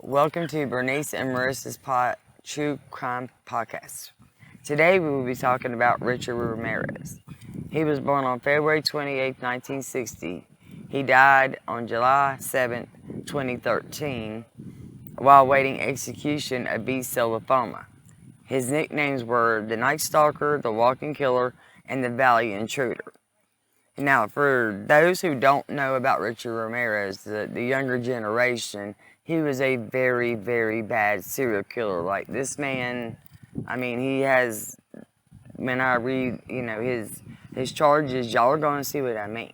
Welcome to Brunese and Marissa's True Crime Podcast. Today we will be talking about Richard Ramirez. He was born on February 28, 1960. He died on July 7, 2013, while awaiting execution of B-cell lymphoma. His nicknames were the Night Stalker, the Walking Killer, and the Valley Intruder. Now, for those who don't know about Richard Ramirez, the younger generation, he was a very, very bad serial killer. Like, this man, I mean, he has, when I read, his charges, y'all are going to see what I mean.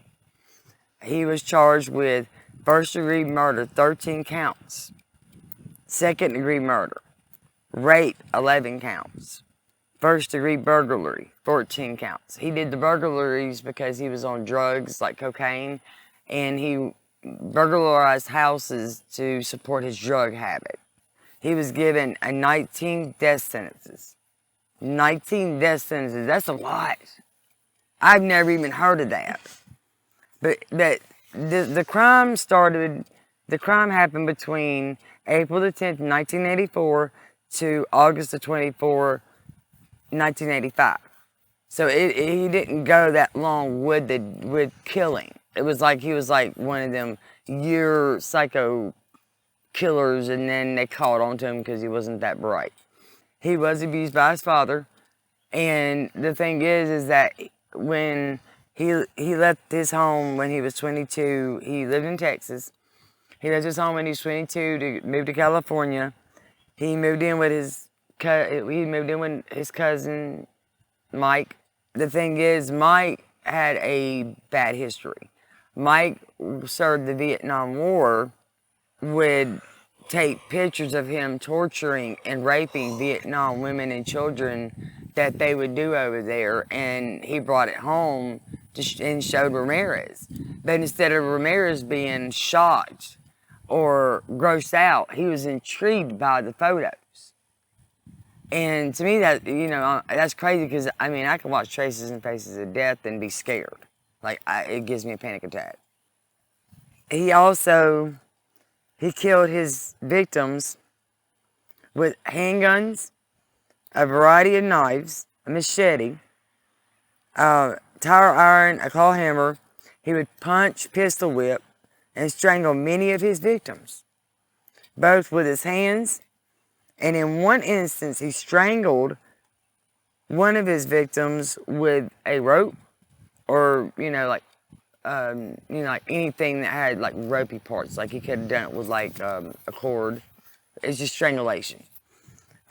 He was charged with first-degree murder, 13 counts. Second-degree murder, rape, 11 counts. First-degree burglary, 14 counts. He did the burglaries because he was on drugs like cocaine, and he burglarized houses to support his drug habit. He was given 19 death sentences. 19 death sentences, that's a lot. I've never even heard of that. But the crime happened between April the 10th, 1984 to August the 24th, 1985. So he didn't go that long with killing. It was like he was like one of them psycho killers, and then they caught on to him because he wasn't that bright. He was abused by his father, and the thing is that when he left his home when he was 22, he lived in Texas. He left his home when he was 22 to move to California. He moved in with his cousin, Mike. The thing is, Mike had a bad history. Mike served the Vietnam War, would take pictures of him torturing and raping Vietnam women and children that they would do over there, and he brought it home and showed Ramirez. But instead of Ramirez being shocked or grossed out, he was intrigued by the photos. And to me, that's crazy because, I mean, I can watch Traces and Faces of Death and be scared. Like, it gives me a panic attack. He killed his victims with handguns, a variety of knives, a machete, tire iron, a claw hammer. He would punch, pistol whip, and strangle many of his victims, both with his hands. And in one instance, he strangled one of his victims with a rope, or like anything that had like ropey parts. Like he could have done it with like a cord. It's just strangulation.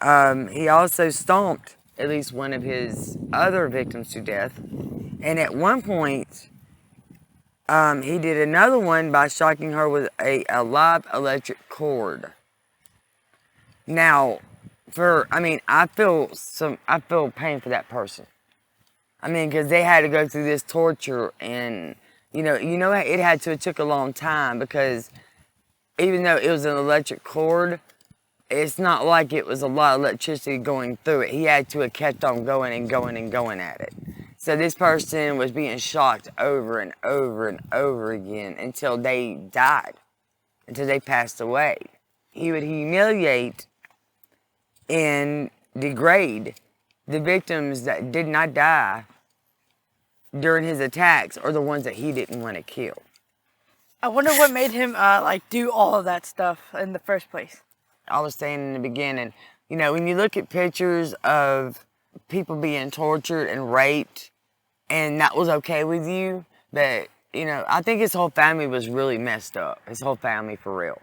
He also stomped at least one of his other victims to death, and at one point, he did another one by shocking her with a live electric cord. Now, I feel pain for that person. I mean, because they had to go through this torture, and it took a long time, because even though it was an electric cord, it's not like it was a lot of electricity going through it. He had to have kept on going and going and going at it. So this person was being shocked over and over and over again until they died, until they passed away. He would humiliate and degrade the victims that did not die during his attacks, or the ones that he didn't want to kill. I wonder what made him do all of that stuff in the first place. I was saying in the beginning, when you look at pictures of people being tortured and raped, and that was okay with you, but I think his whole family was really messed up. His whole family, for real.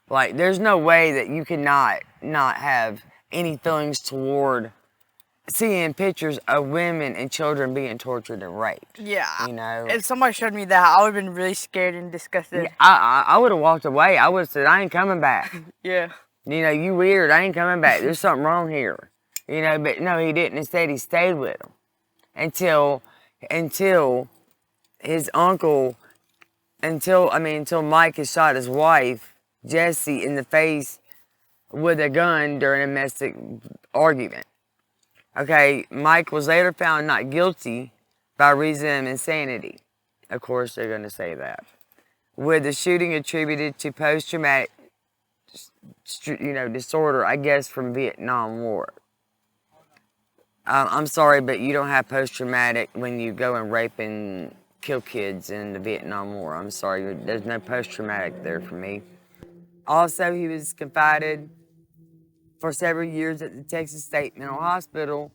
Like, there's no way that you could not have any feelings toward seeing pictures of women and children being tortured and raped. Yeah. If somebody showed me that, I would have been really scared and disgusted. Yeah, I would have walked away. I would have said, I ain't coming back. Yeah. You weird. I ain't coming back. There's something wrong here. But no, he didn't. Instead, he stayed with him until his uncle, until Mike had shot his wife, Jessie, in the face with a gun during a domestic argument. Okay, Mike was later found not guilty by reason of insanity. Of course, they're going to say that. With the shooting attributed to post-traumatic disorder, I guess, from Vietnam War. I'm sorry, but you don't have post-traumatic when you go and rape and kill kids in the Vietnam War. I'm sorry, there's no post-traumatic there for me. Also, he was confined for several years at the Texas State Mental Hospital,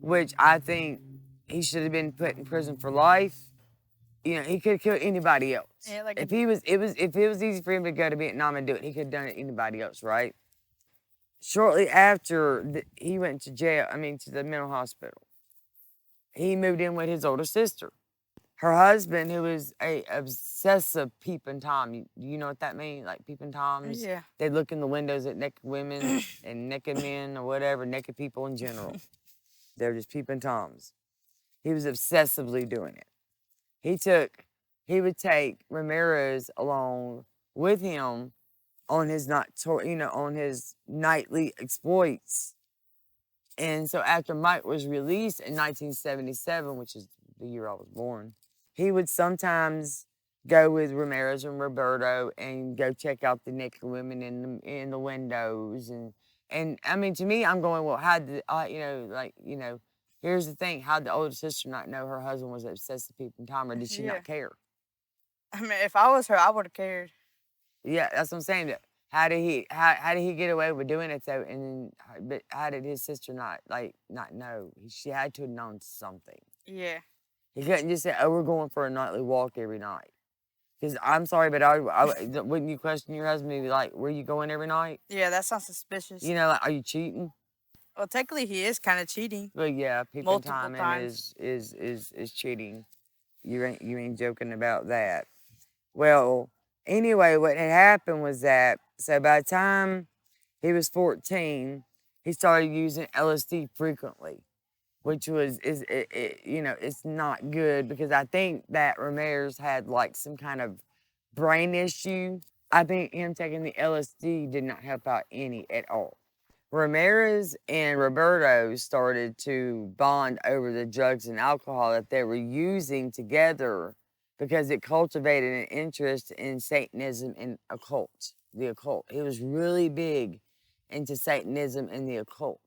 which I think he should have been put in prison for life. He could have killed anybody else. Yeah, like if it was easy for him to go to Vietnam and do it, he could have done it to anybody else, right? Shortly after he went to jail, to the mental hospital, he moved in with his older sister. Her husband, who was a obsessive peeping Tom. You know what that means? Like peeping Toms? Yeah. They look in the windows at naked women and naked men or whatever, naked people in general. They're just peeping Toms. He was obsessively doing it. He would take Ramirez along with him on his on his nightly exploits. And so after Mike was released in 1977, which is the year I was born, he would sometimes go with Ramirez and Roberto and go check out the naked women in the windows. And to me, I'm going, well, how did, here's the thing. How did the older sister not know her husband was obsessive peeping Tom, or did she not care? If I was her, I would have cared. Yeah, that's what I'm saying. How did he get away with doing it though? But how did his sister not know? She had to have known something. Yeah. He couldn't just say, "Oh, we're going for a nightly walk every night." Because I'm sorry, but wouldn't you question your husband and be like, "Where you going every night?" Yeah, that sounds suspicious. Are you cheating? Well, technically, he is kind of cheating. But yeah, peeping multiple Tom times. is cheating. You ain't joking about that. Well, anyway, what had happened was that by the time he was 14, he started using LSD frequently, which it's not good, because I think that Ramirez had like some kind of brain issue. I think him taking the LSD did not help out any at all. Ramirez and Roberto started to bond over the drugs and alcohol that they were using together, because it cultivated an interest in Satanism and the occult. He was really big into Satanism and the occult.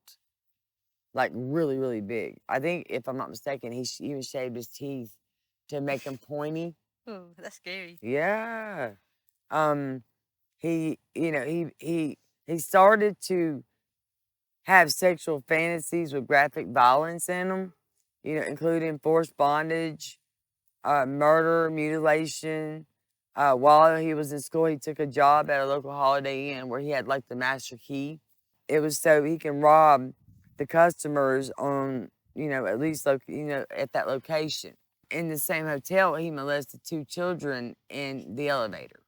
Like really, really big. I think, if I'm not mistaken, he even shaved his teeth to make them pointy. Ooh, that's scary. Yeah. He started to have sexual fantasies with graphic violence in them, including forced bondage, murder, mutilation. While he was in school, he took a job at a local Holiday Inn where he had like the master key. It was so he can rob the customers on, at least at that location. In the same hotel, he molested 2 children in the elevator.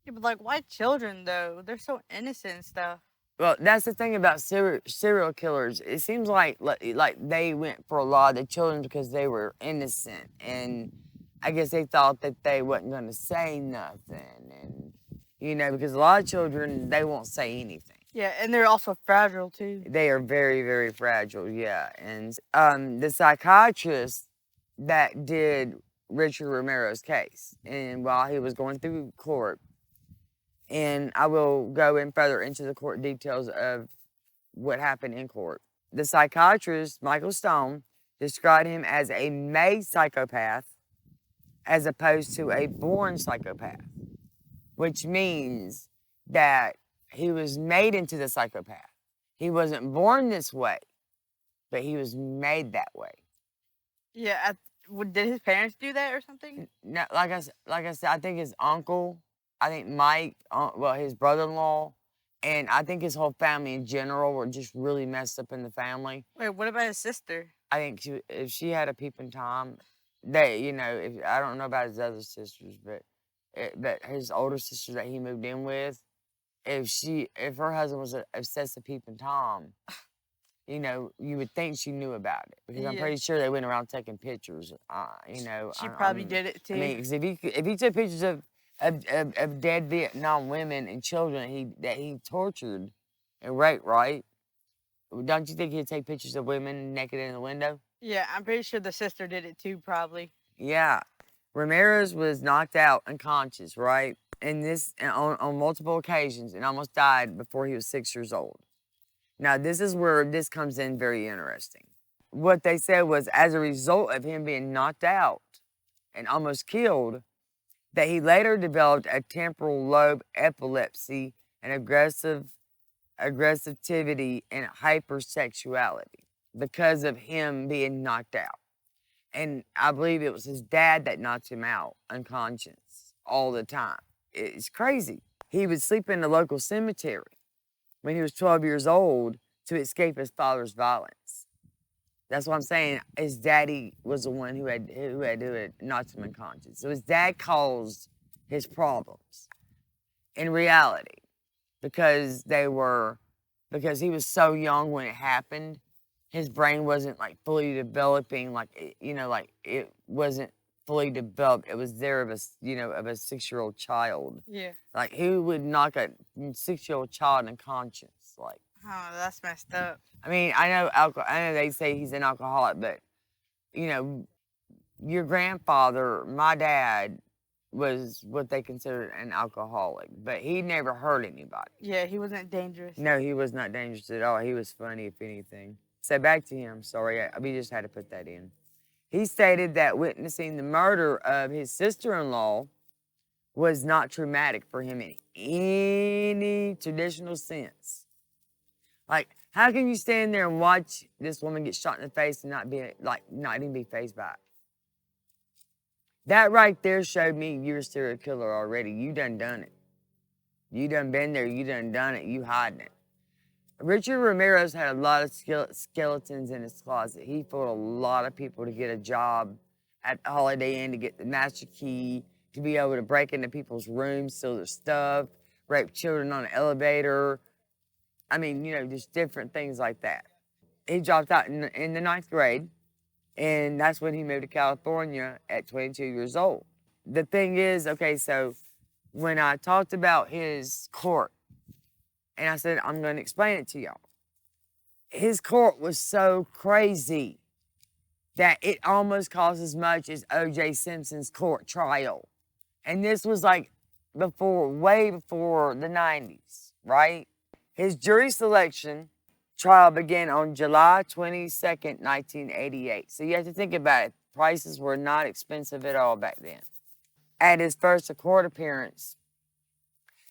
Yeah, but like, why children though? They're so innocent and stuff. Well, that's the thing about serial killers. It seems like they went for a lot of the children because they were innocent, and I guess they thought that they wasn't going to say nothing, and because a lot of children, they won't say anything. Yeah, and they're also fragile too. They are very, very fragile. Yeah, and the psychiatrist that did Richard Ramirez's case, and while he was going through court. And I will go in further into the court details of what happened in court. The psychiatrist, Michael Stone, described him as a made psychopath as opposed to a born psychopath, which means that he was made into the psychopath. He wasn't born this way, but he was made that way. Yeah, did his parents do that or something? No, like I said, I think his uncle, I think Mike, his brother-in-law, and I think his whole family in general were just really messed up in the family. Wait, what about his sister? I think if she had a peeping Tom, I don't know about his other sisters, but his older sister that he moved in with, if her husband was an obsessive peeping Tom, you would think she knew about it, because I'm pretty sure they went around taking pictures. She probably did it too. Because if he took pictures of dead Vietnam women and children that he tortured and raped, right? Don't you think he'd take pictures of women naked in the window? Yeah, I'm pretty sure the sister did it too, probably. Yeah. Ramirez was knocked out unconscious, right? and this on multiple occasions, and almost died before he was 6 years old. Now, this is where this comes in very interesting. What they said was, as a result of him being knocked out and almost killed, that he later developed a temporal lobe epilepsy and aggressivity and hypersexuality because of him being knocked out. And I believe it was his dad that knocked him out unconscious all the time. It's crazy. He would sleep in the local cemetery when he was 12 years old to escape his father's violence. That's what I'm saying. His daddy was the one who had knocked him unconscious. So his dad caused his problems in reality because he was so young when it happened. His brain wasn't like fully developing, like it wasn't fully developed. It was there of a 6-year-old child. Yeah. Like, who would knock a 6-year-old child unconscious? Like, Oh, that's messed up. I mean, I know they say he's an alcoholic, but your grandfather, my dad, was what they considered an alcoholic, but he never hurt anybody. Yeah, he wasn't dangerous. No, he was not dangerous at all. He was funny, if anything. So back to him. Sorry, we just had to put that in. He stated that witnessing the murder of his sister-in-law was not traumatic for him in any traditional sense. Like, how can you stand there and watch this woman get shot in the face and not even be fazed by it? That right there showed me you're a serial killer already. You done it. You done been there. You done it. You hiding it. Richard Ramirez had a lot of skeletons in his closet. He fooled a lot of people to get a job at the Holiday Inn, to get the master key, to be able to break into people's rooms, steal their stuff, rape children on an elevator. I mean, just different things like that. He dropped out in the 9th grade, and that's when he moved to California at 22 years old. The thing is, okay, so when I talked about his court, and I said, I'm going to explain it to y'all. His court was so crazy that it almost cost as much as O.J. Simpson's court trial. And this was like way before the 90s, right? His jury selection trial began on July 22nd, 1988. So you have to think about it. Prices were not expensive at all back then. At his first court appearance,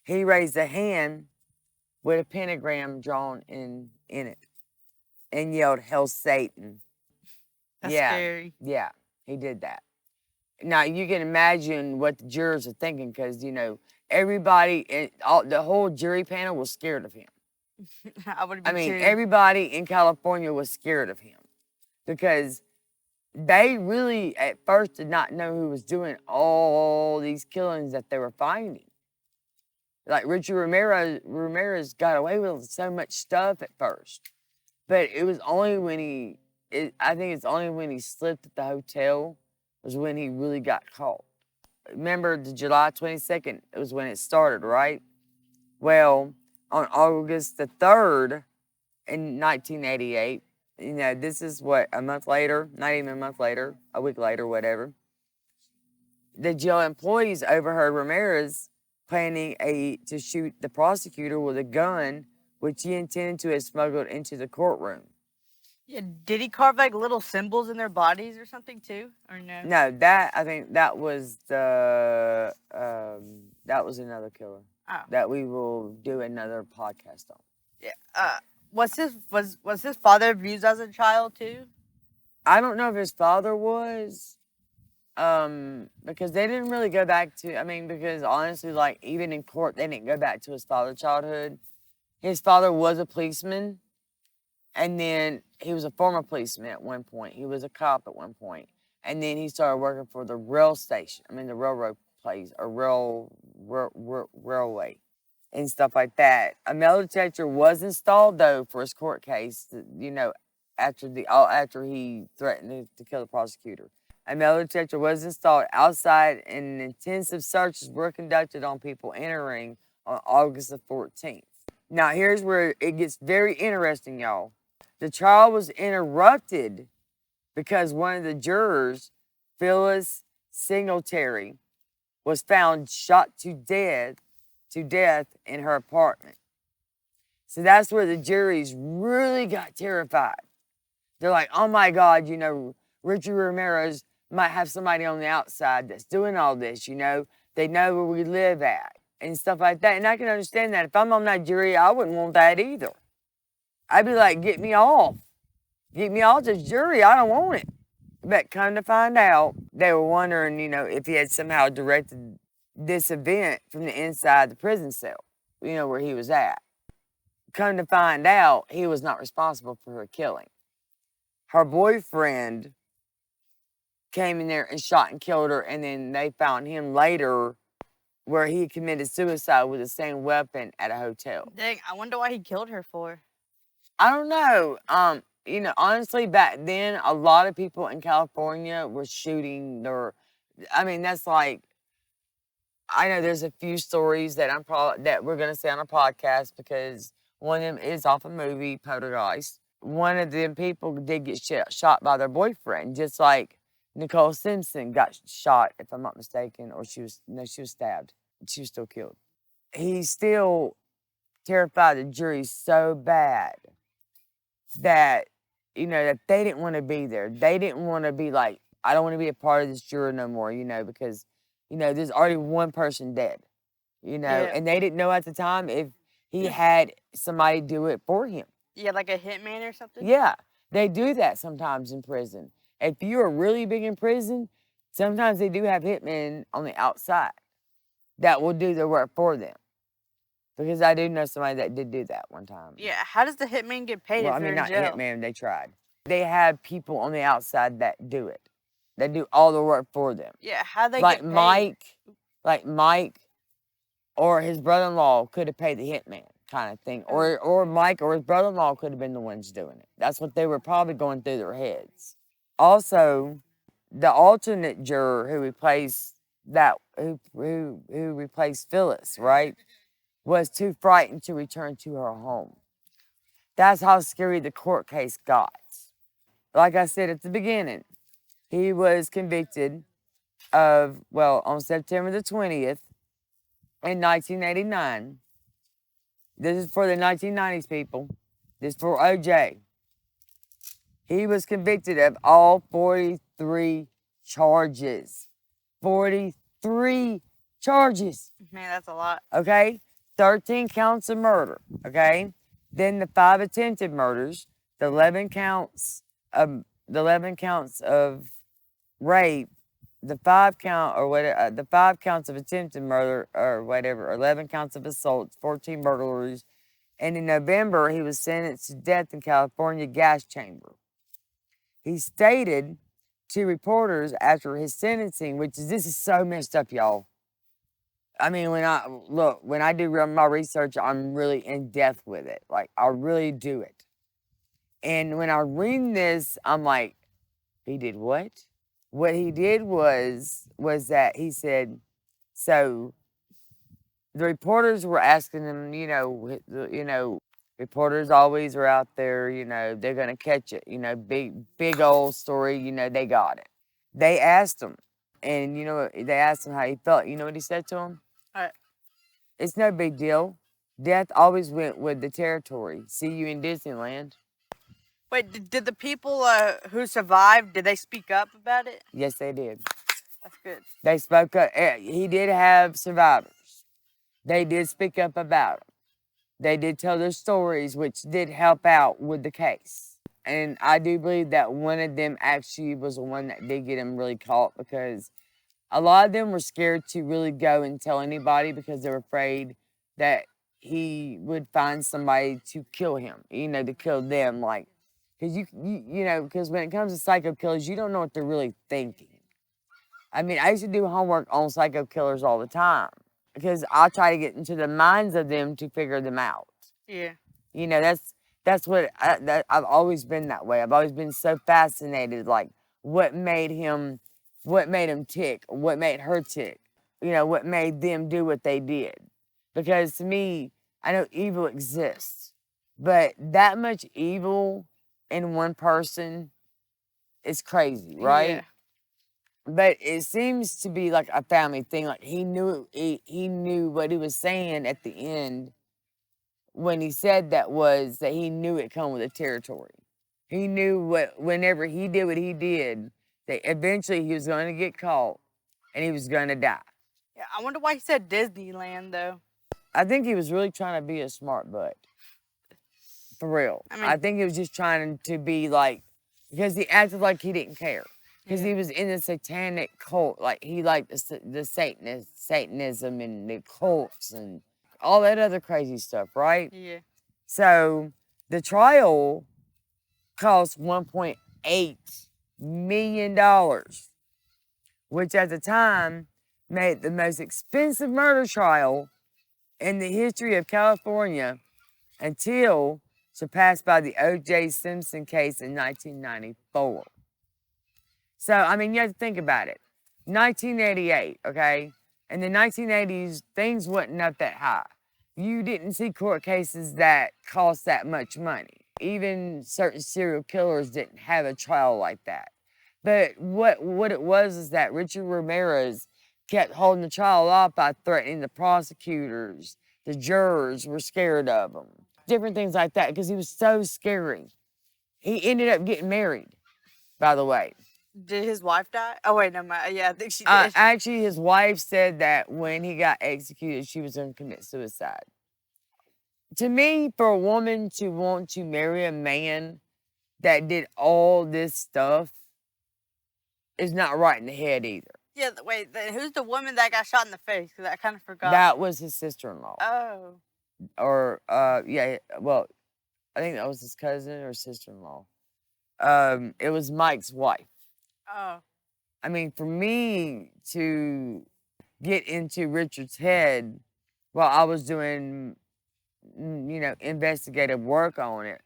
he raised a hand with a pentagram drawn in it and yelled, "Hail Satan." That's scary. Yeah, he did that. Now, you can imagine what the jurors are thinking because, everybody, the whole jury panel was scared of him. I mean, everybody in California was scared of him because they really, at first, did not know who was doing all these killings that they were finding. Like, Richard Ramirez got away with so much stuff at first. But it was only I think it's only when he slipped at the hotel was when he really got caught. Remember, the July 22nd, it was when it started, right? Well, on August the 3rd in 1988, this is what, a month later, not even a month later, a week later, whatever, the jail employees overheard Ramirez planning to shoot the prosecutor with a gun, which he intended to have smuggled into the courtroom. Yeah, did he carve like little symbols in their bodies or something too, or no? No, I think that was that was another killer. Oh. That we will do another podcast on. Yeah. Was his father abused as a child too? I don't know if his father was. Because they didn't really go back to, because honestly, like, even in court, they didn't go back to his father's childhood. His father was a policeman, and then he was a former policeman at one point. He was a cop at one point. And then he started working for the rail station, the railroad place, or railway, and stuff like that. A metal detector was installed, though, for his court case, after he threatened to kill the prosecutor. A metal detector was installed outside, and intensive searches were conducted on people entering on August the 14th. Now, here's where it gets very interesting, y'all. The trial was interrupted because one of the jurors, Phyllis Singletary, was found shot to death in her apartment. So that's where the juries really got terrified. They're like, oh my God, Richard Ramirez might have somebody on the outside that's doing all this, They know where we live at and stuff like that. And I can understand that. If I'm on that jury, I wouldn't want that either. I'd be like, get me off. Get me off this jury. I don't want it. But come to find out, they were wondering, if he had somehow directed this event from the inside the prison cell, where he was at. Come to find out, he was not responsible for her killing. Her boyfriend came in there and shot and killed her, and then they found him later where he committed suicide with the same weapon at a hotel. Dang, I wonder why he killed her for. I don't know. Honestly, back then, a lot of people in California were shooting that's like, I know there's a few stories that that we're gonna say on a podcast because one of them is off a movie, Poltergeist. One of them people did get shot by their boyfriend, just like Nicole Simpson got shot, if I'm not mistaken, or she was stabbed. She was still killed. He still terrified the jury so bad that, that they didn't want to be there. They didn't want to be like, I don't want to be a part of this jury no more, because, there's already one person dead, Yeah. and they didn't know at the time if he had somebody do it for him. Yeah, like a hitman or something? Yeah, they do that sometimes in prison. If you are really big in prison, sometimes they do have hitmen on the outside that will do their work for them. Because I do know somebody that did do that one time. Yeah, how does the hitman get paid Well, if they're in not jail? hitman, they tried. They have people on the outside that do it. They do all the work for them. Yeah, how they Like get paid? Mike or his brother-in-law could have paid the hitman kind of thing. Or Mike or his brother-in-law could have been the ones doing it. That's what they were probably going through their heads. Also, the alternate juror who replaced who replaced Phyllis, right, was too frightened to return to her home. That's how scary the court case got. Like I said at the beginning, he was convicted of, on September the 20th in 1989. This is for the 1990s people. This is for OJ. He was convicted of all 43 charges. 43 charges. Man, that's a lot. Okay? 13 counts of murder. Okay? Then the 5 attempted murders, the 11 counts of rape, the 5 counts of attempted murder or whatever, 11 counts of assault, 14 burglaries, and in November he was sentenced to death in California gas chamber. He stated to reporters after his sentencing, this is so messed up, y'all. I mean, when I do my research, I'm really in depth with it. Like, I really do it. And when I read this, I'm like, he did what? What he did was that he said, so the reporters were asking him, reporters always are out there, they're going to catch it, big old story, they got it. They asked him, and they asked him how he felt. You know what he said to him? It's no big deal. Death always went with the territory. See you in Disneyland. Wait, did the people who survived, did they speak up about it? Yes, they did. That's good. They spoke up. He did have survivors. They did speak up about him. They did tell their stories, which did help out with the case. And I do believe that one of them actually was the one that did get him really caught, because a lot of them were scared to really go and tell anybody because they were afraid that he would find somebody to kill him, to kill them. Like, because when it comes to psycho killers, you don't know what they're really thinking. I mean, I used to do homework on psycho killers all the time because I try to get into the minds of them to figure them out. Yeah. That's what I've always been that way. I've always been so fascinated, like what made him tick, what made her tick, what made them do what they did. Because to me, I know evil exists, but that much evil in one person is crazy, right? Yeah. But it seems to be like a family thing. Like he knew what he was saying at the end when he said that was that he knew it come with the territory. He knew whenever he did what he did, that eventually he was going to get caught and he was going to die. Yeah, I wonder why he said Disneyland though. I think he was really trying to be a smart butt. For real. I think he was just trying to be like, because he acted like he didn't care. Because he was in the satanic cult. Like, he liked the Satanism and the cults and all that other crazy stuff, right? Yeah. So, the trial cost $1.8 million, which at the time made the most expensive murder trial in the history of California until surpassed by the O.J. Simpson case in 1994. So, I mean, you have to think about it. 1988, okay? In the 1980s, things wasn't up that high. You didn't see court cases that cost that much money. Even certain serial killers didn't have a trial like that. But what it was is that Richard Ramirez kept holding the trial off by threatening the prosecutors. The jurors were scared of him. Different things like that because he was so scary. He ended up getting married, by the way. Did his wife die? Oh wait, no, yeah, I think she did. Actually, his wife said that when he got executed, she was going to commit suicide. To me, for a woman to want to marry a man that did all this stuff is not right in the head either. Yeah, wait, who's the woman that got shot in the face? Because I kind of forgot. That was his sister-in-law. Oh. Or, yeah, well, I think that was his cousin or sister-in-law. It was Mike's wife. Oh. I mean, for me to get into Richard's head while I was doing, investigative work on it,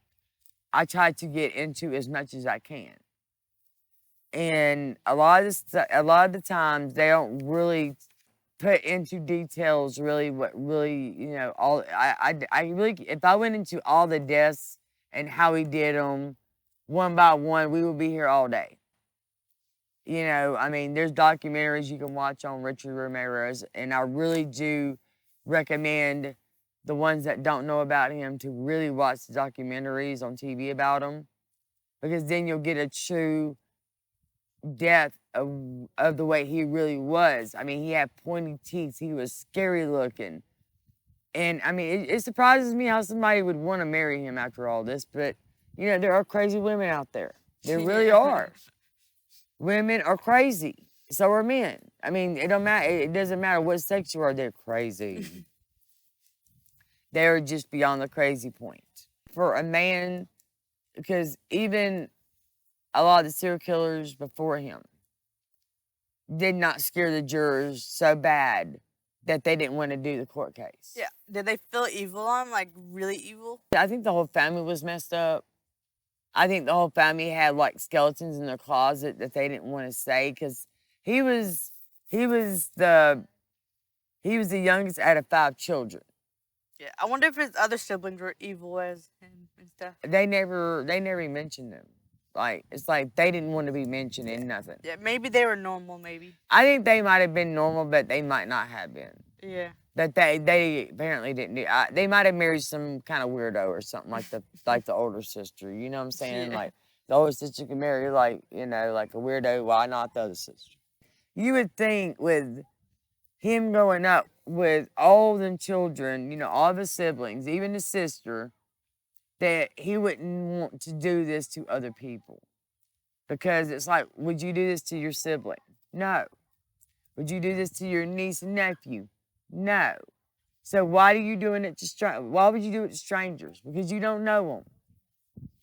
I tried to get into as much as I can. And a lot of the times they don't really put into details really what really, all I really, if I went into all the deaths and how he did them one by one, we would be here all day. I mean, there's documentaries you can watch on Richard Ramirez, and I really do recommend the ones that don't know about him to really watch the documentaries on TV about him, because then you'll get a true depth of the way he really was. I mean, he had pointy teeth. He was scary looking. And, I mean, it surprises me how somebody would want to marry him after all this, but, there are crazy women out there. There really are. Women are crazy. So are men. I mean, it doesn't matter what sex you are, they're crazy. They're just beyond the crazy point. For a man, because even a lot of the serial killers before him did not scare the jurors so bad that they didn't want to do the court case. Yeah. Did they feel evil on him? Like, really evil? I think the whole family was messed up. I think the whole family had like skeletons in their closet that they didn't want to say because he was the youngest out of 5 children. Yeah, I wonder if his other siblings were evil as him and stuff. They never mentioned them. Like, it's like they didn't want to be mentioned in nothing. Yeah, maybe they were normal, maybe. I think they might have been normal, but they might not have been. Yeah. But they apparently didn't do. They might have married some kind of weirdo or something like the older sister. You know what I'm saying? Yeah. Like the older sister can marry like like a weirdo. Why not the other sister? You would think with him growing up with all them children, all the siblings, even the sister, that he wouldn't want to do this to other people. Because it's like, would you do this to your sibling? No. Would you do this to your niece and nephew? No. So why are you doing it to why would you do it to strangers? Because you don't know them.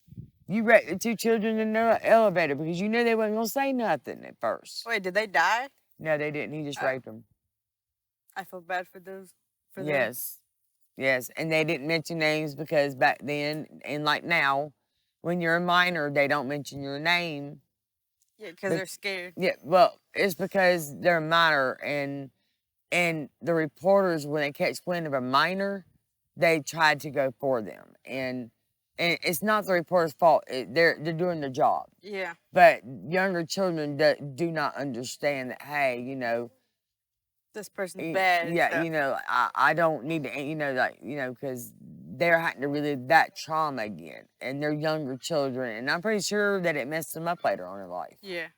You raped the 2 children in the elevator because you knew they wasn't going to say nothing at first. Wait, did they die? No, they didn't. He just raped them. I feel bad for those. Yes. Yes, and they didn't mention names because back then, and like now, when you're a minor, they don't mention your name. Yeah, because they're scared. Yeah, well, it's because they're a minor, and the reporters, when they catch wind of a minor, they tried to go for them. And And it's not the reporter's fault. They're doing their job. Yeah. But younger children do not understand that, hey, This person's bad. yeah, I don't need to, because they're having to relive that trauma again. And they're younger children. And I'm pretty sure that it messed them up later on in life. Yeah.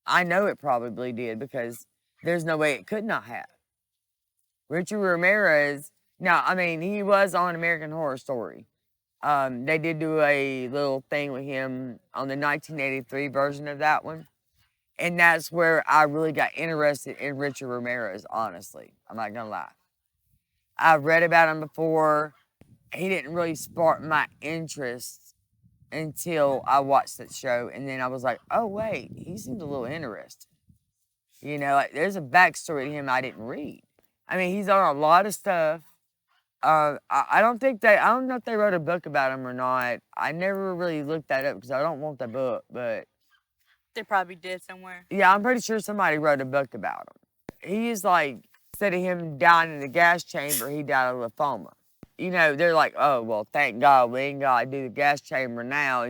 I know it probably did because there's no way it could not have. Richard Ramirez, now, I mean, he was on American Horror Story. They did do a little thing with him on the 1983 version of that one. And that's where I really got interested in Richard Ramirez, honestly. I'm not gonna lie. I've read about him before. He didn't really spark my interest until I watched that show. And then I was like, oh, wait, he seems a little interesting. Like there's a backstory to him I didn't read. I mean, he's on a lot of stuff. I don't know if they wrote a book about him or not. I never really looked that up because I don't want the book, but they probably did somewhere. Yeah, I'm pretty sure somebody wrote a book about him. He's like, instead of him dying in the gas chamber, he died of lymphoma. They're like, oh, well, thank God we ain't got to do the gas chamber now,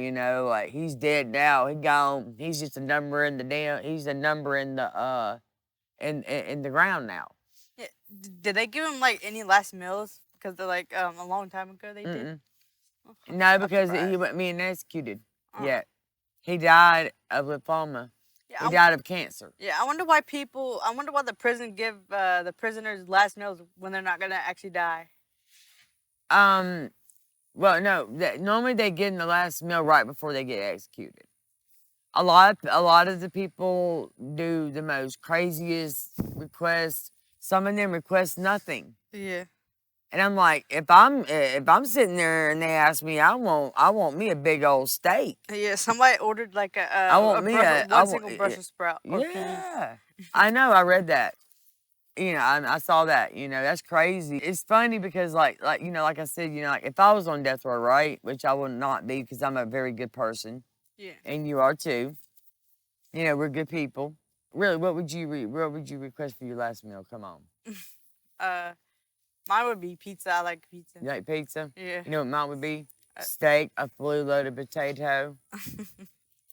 like he's dead now. He gone. He's just a number in the he's a number in the in the ground now. Yeah. Did they give him like any last meals? Because they're like a long time ago they did. No, because he wasn't being executed yet. He died of lymphoma. Yeah, he died of cancer. Yeah, I wonder why the prison give the prisoners last meals when they're not gonna actually die. Well, no. Normally they get in the last meal right before they get executed. A lot of the people do the most craziest requests. Some of them request nothing. Yeah. And I'm like, if I'm sitting there and they ask me, I want me a big old steak. Yeah, somebody ordered like one single Brussels sprout. Yeah, I know. I read that. I saw that. That's crazy. It's funny because like I said, like if I was on death row, right, which I would not be because I'm a very good person. Yeah. And you are too. We're good people. Really, what would you request for your last meal? Come on. Mine would be pizza. I like pizza. You like pizza? Yeah. You know what mine would be? Steak, a fully loaded potato.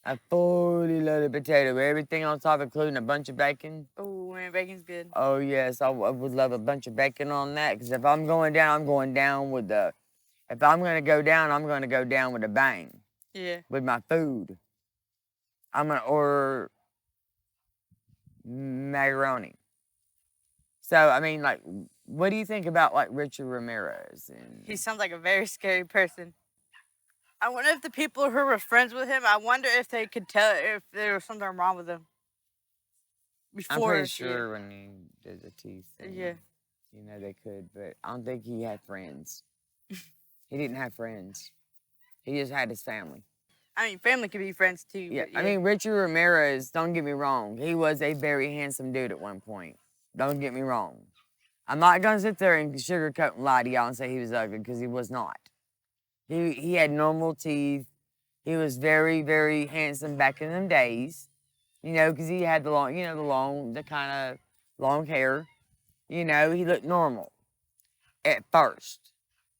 A fully loaded potato with everything on top, including a bunch of bacon. Oh, man, bacon's good. Oh, yes. I would love a bunch of bacon on that because if I'm going down, I'm going down with the... If I'm going to go down, I'm going to go down with a bang. Yeah. With my food. I'm going to order macaroni. So, I mean, like... What do you think about like Richard Ramirez? He sounds like a very scary person. I wonder if the people who were friends with him, I wonder if they could tell if there was something wrong with him. I'm pretty sure when he did the teeth. Yeah. They could, but I don't think he had friends. He didn't have friends. He just had his family. I mean, family could be friends too. Yeah. I mean, Richard Ramirez, don't get me wrong. He was a very handsome dude at one point. Don't get me wrong. I'm not going to sit there and sugarcoat and lie to y'all and say he was ugly because he was not. He had normal teeth. He was very, very handsome back in them days, because he had the long, the kind of long hair. He looked normal at first.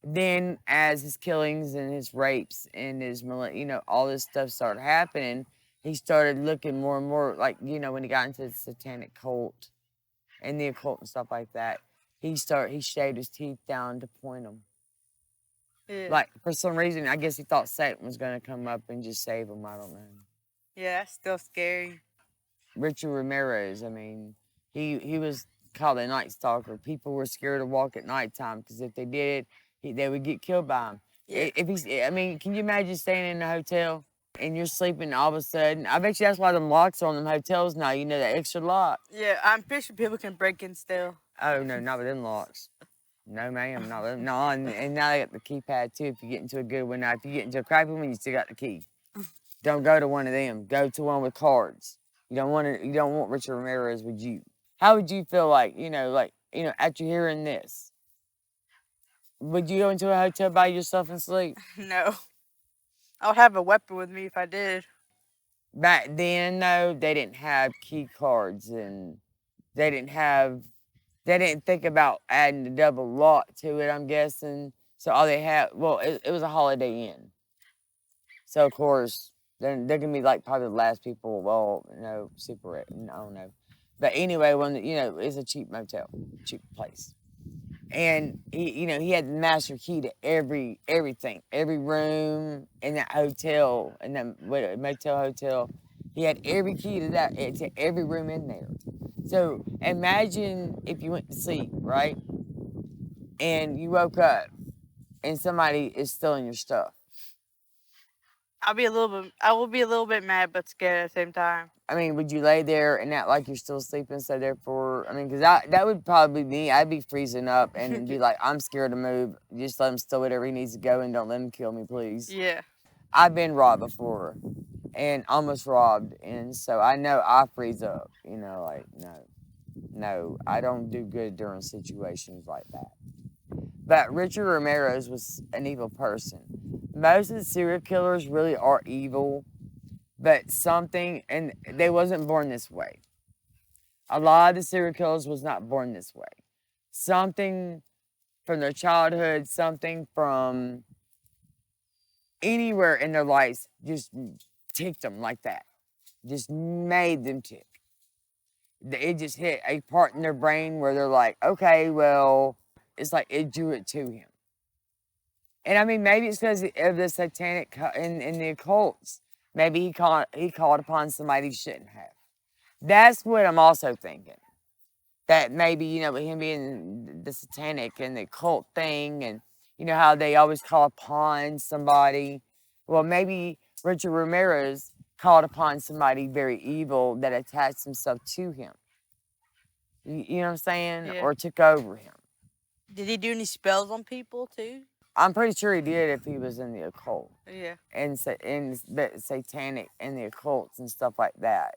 Then as his killings and his rapes and his, all this stuff started happening, he started looking more and more like, when he got into the satanic cult and the occult and stuff like that. He shaved his teeth down to point them. Yeah. Like, for some reason, I guess he thought Satan was going to come up and just save him. I don't know. Yeah, that's still scary. Richard Ramirez, I mean, he was called a night stalker. People were scared to walk at nighttime because if they did it, they would get killed by him. Yeah. I mean, can you imagine staying in a hotel and you're sleeping and all of a sudden, I bet you that's why them locks are on them hotels now, that extra lock. Yeah, I'm pretty sure people can break in still. Oh, no, not with them locks. No, ma'am, not with them. No, and now they got the keypad, too, if you get into a good one. Now, if you get into a crappy one, you still got the key. Don't go to one of them. Go to one with cards. You don't want Richard Ramirez with you. How would you feel like, after hearing this? Would you go into a hotel by yourself and sleep? No. I would have a weapon with me if I did. Back then, though, they didn't have key cards and they didn't think about adding a double lock to it, I'm guessing. So all they had, well, it was a Holiday Inn. So of course, then they're gonna be like probably the last people. Well, super. I don't know, but anyway, when it's a cheap motel, cheap place, and he had the master key to everything, every room in that hotel, in that motel hotel. He had every key to to every room in there. So imagine if you went to sleep, right, and you woke up and somebody is stealing your stuff. I will be a little bit mad, but scared at the same time. I mean, would you lay there and act like you're still sleeping? So therefore, I mean, because that would probably be me. I'd be freezing up and be like, I'm scared to move. Just let him steal whatever he needs to go and don't let him kill me, please. Yeah. I've been robbed before and almost robbed. And so I know I freeze up, like, no, I don't do good during situations like that. But Richard Ramirez was an evil person. Most of the serial killers really are evil, but and they wasn't born this way. A lot of the serial killers was not born this way. Something from their childhood, something from anywhere in their lives just ticked them like that. Just made them tick. It just hit a part in their brain where they're like, okay, well, it's like it drew it to him. And I mean, maybe it's because of the satanic and the occults. Maybe he called upon somebody he shouldn't have. That's what I'm also thinking. That maybe, with him being the satanic and the occult thing, and how they always call upon somebody. Well, maybe Richard Ramirez called upon somebody very evil that attached himself to him. You know what I'm saying? Yeah. Or took over him. Did he do any spells on people too? I'm pretty sure he did if he was in the occult. Yeah. And satanic and the occults and stuff like that.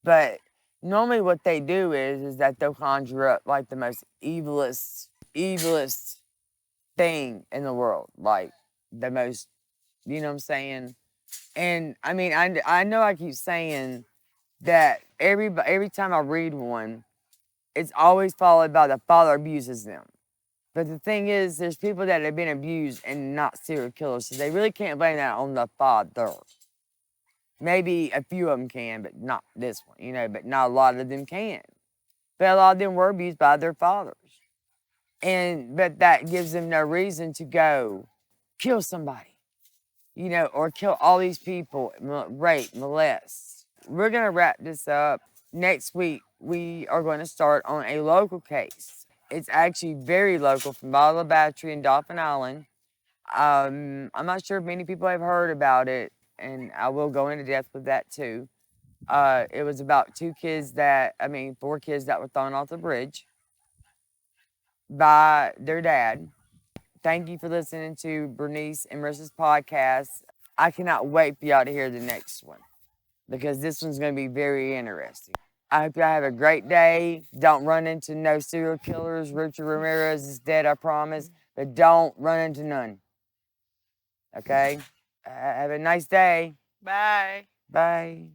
But normally what they do is that they'll conjure up like the most evilest thing in the world. Like the most, you know what I'm saying? And I mean, I know I keep saying that every time I read one, it's always followed by the father abuses them. But the thing is, there's people that have been abused and not serial killers, so they really can't blame that on the father. Maybe a few of them can, but not this one, but not a lot of them can. But a lot of them were abused by their fathers. But that gives them no reason to go kill somebody, or kill all these people, rape, molest. We're going to wrap this up. Next week, we are going to start on a local case. It's actually very local from Bottle Battery in Dauphin Island. I'm not sure if many people have heard about it, and I will go into depth with that too. It was about four kids that were thrown off the bridge by their dad. Thank you for listening to Brunese and Marissa's podcast. I cannot wait for y'all to hear the next one because this one's going to be very interesting. I hope y'all have a great day. Don't run into no serial killers. Richard Ramirez is dead, I promise. But don't run into none. Okay? Have a nice day. Bye. Bye.